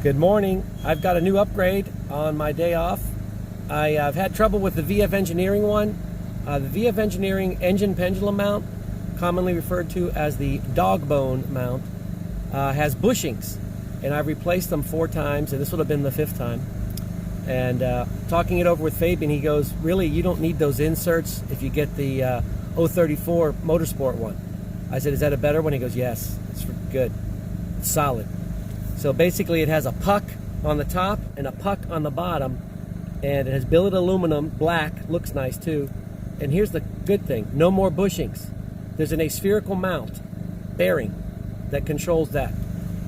Good morning. I've got a new upgrade on my day off. I've had trouble with the VF Engineering one. The VF Engineering engine pendulum mount, commonly referred to as the Dogbone Mount, has bushings, and I've replaced them 4 times, and this would have been the 5th time. And talking it over with Fabian, he goes, really, you don't need those inserts if you get the 034 Motorsport one. I said, is that a better one? He goes, yes, it's good, it's solid. So basically it has a puck on the top and a puck on the bottom, and it has billet aluminum, black, looks nice too. And here's the good thing, no more bushings. There's an aspherical mount bearing that controls that,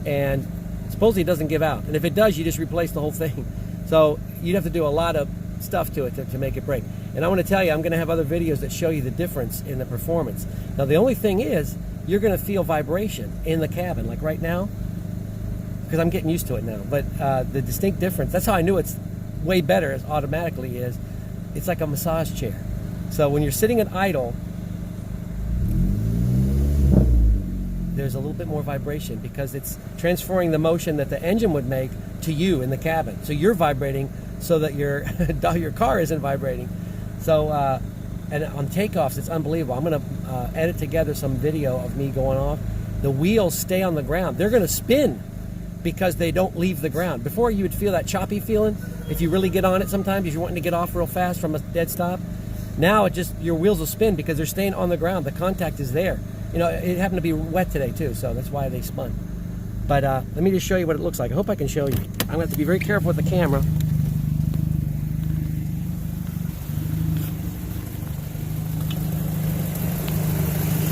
and supposedly it doesn't give out. And if it does, you just replace the whole thing. So you'd have to do a lot of stuff to it to make it break. And I want to tell you, I'm going to have other videos that show you the difference in the performance. Now the only thing is, you're going to feel vibration in the cabin, like right now, because I'm getting used to it now. But the distinct difference, that's how I knew it's way better as automatically is, it's like a massage chair. So when you're sitting at idle, there's a little bit more vibration because it's transferring the motion that the engine would make to you in the cabin. So you're vibrating so that your car isn't vibrating. So and on takeoffs, it's unbelievable. I'm going to edit together some video of me going off. The wheels stay on the ground. They're going to spin because they don't leave the ground. Before, you would feel that choppy feeling if you really get on it sometimes, if you're wanting to get off real fast from a dead stop. Now, your wheels will spin because they're staying on the ground. The contact is there. You know, it happened to be wet today too, so that's why they spun. But let me just show you what it looks like. I hope I can show you. I'm going to have to be very careful with the camera.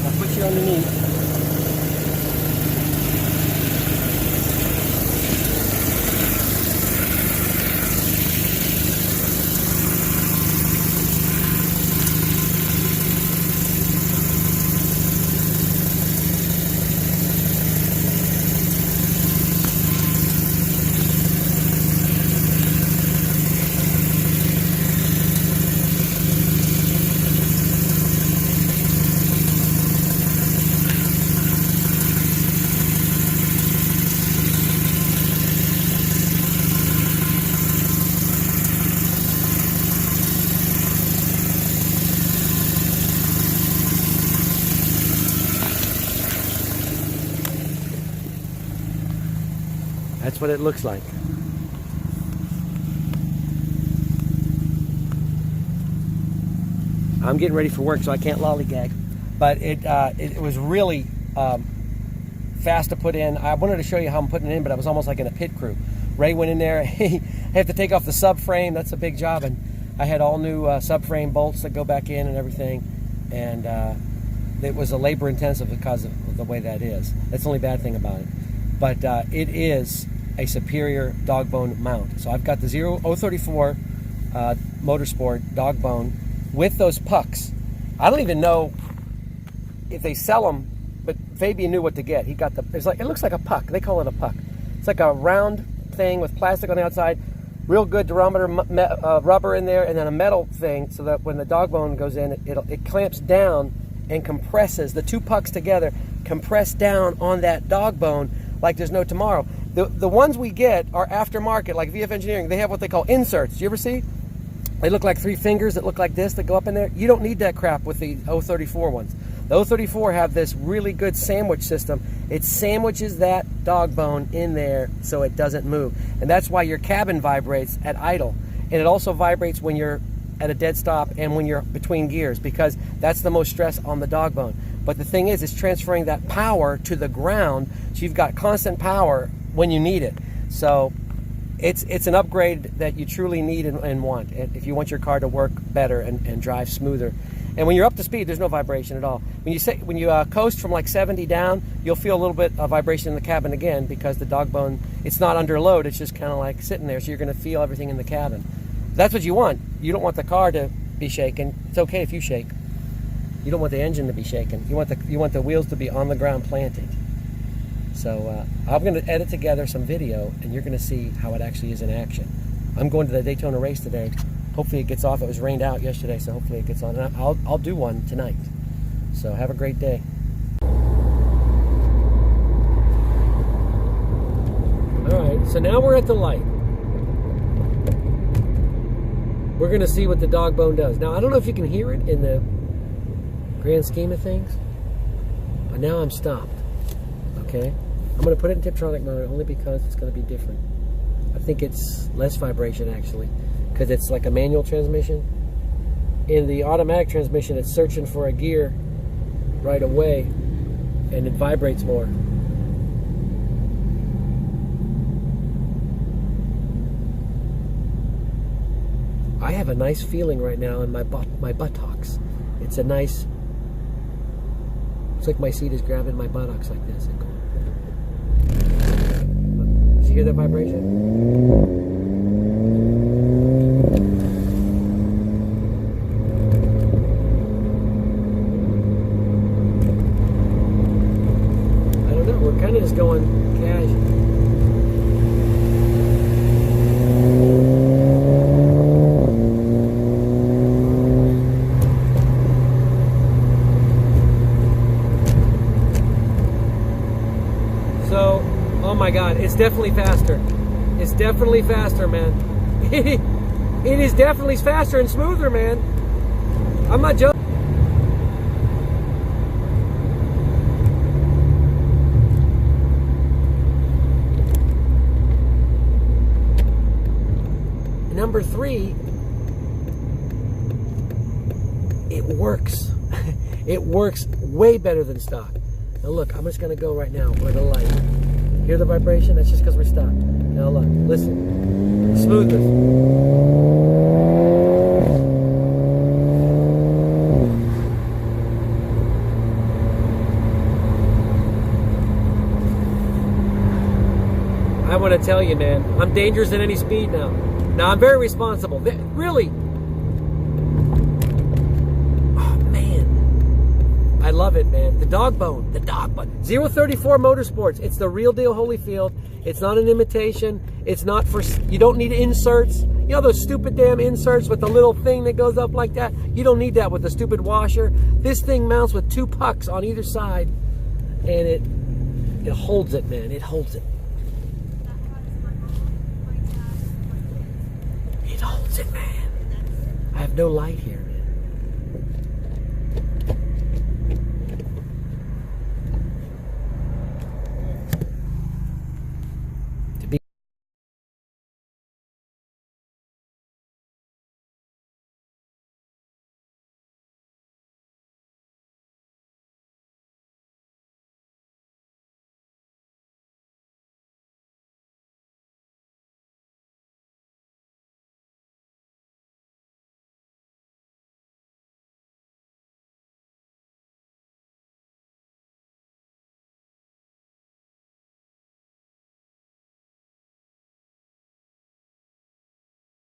I'll put you underneath. That's what it looks like. I'm getting ready for work, so I can't lollygag. But it was really fast to put in. I wanted to show you how I'm putting it in, but I was almost like in a pit crew. Ray went in there. I have to take off the subframe. That's a big job. And I had all new subframe bolts that go back in and everything. And it was a labor intensive because of the way that is. That's the only bad thing about it. But it is a superior Dogbone mount. So I've got the 034 Motorsport Dogbone with those pucks. I don't even know if they sell them, but Fabian knew what to get. He got it looks like a puck. They call it a puck. It's like a round thing with plastic on the outside, real good durometer rubber in there, and then a metal thing so that when the Dogbone goes in, it clamps down and compresses. The 2 pucks together compress down on that Dogbone like there's no tomorrow. The ones we get are aftermarket, like VF Engineering. They have what they call inserts. You ever see? They look like 3 fingers that look like this that go up in there. You don't need that crap with the 034 ones. The 034 have this really good sandwich system. It sandwiches that Dogbone in there so it doesn't move. And that's why your cabin vibrates at idle. And it also vibrates when you're at a dead stop and when you're between gears, because that's the most stress on the Dogbone. But the thing is, it's transferring that power to the ground, so you've got constant power when you need it. So it's an upgrade that you truly need and want if you want your car to work better and drive smoother. And when you're up to speed, there's no vibration at all. When you coast from like 70 down, you'll feel a little bit of vibration in the cabin again, because the Dogbone, it's not under load, it's just kind of like sitting there, so you're going to feel everything in the cabin. That's what you want. You don't want the car to be shaken. It's okay if you shake. You don't want the engine to be shaken. You want the wheels to be on the ground planted. So I'm going to edit together some video, and you're going to see how it actually is in action. I'm going to the Daytona race today. Hopefully it gets off. It was rained out yesterday, so hopefully it gets on. And I'll do one tonight. So have a great day. All right, So now we're at the light. We're going to see what the Dogbone does. Now, I don't know if you can hear it in the grand scheme of things, but now I'm stopped. Okay? I'm going to put it in Tiptronic mode only because it's going to be different. I think it's less vibration, actually, because it's like a manual transmission. In the automatic transmission, it's searching for a gear right away, and it vibrates more. I have a nice feeling right now in my buttocks. It's a nice... It's like my seat is grabbing my buttocks like this. Did you hear that vibration? Kind of just going casual. So, oh my God, it's definitely faster. It's definitely faster, man. It is definitely faster and smoother, man. I'm not joking. Number 3, it works. It works way better than stock. Now look, I'm just going to go right now for the light. Hear the vibration? That's just because we're stopped. Now look, listen. Smoothness. I want to tell you, man, I'm dangerous at any speed now. Now, I'm very responsible. Really. Oh, man. I love it, man. The Dogbone. The Dogbone. 034 Motorsports. It's the real deal Holyfield. It's not an imitation. It's not for... You don't need inserts. You know those stupid damn inserts with the little thing that goes up like that? You don't need that with the stupid washer. This thing mounts with 2 pucks on either side. And it holds it, man. It holds it. It holds it, man. I have no light here.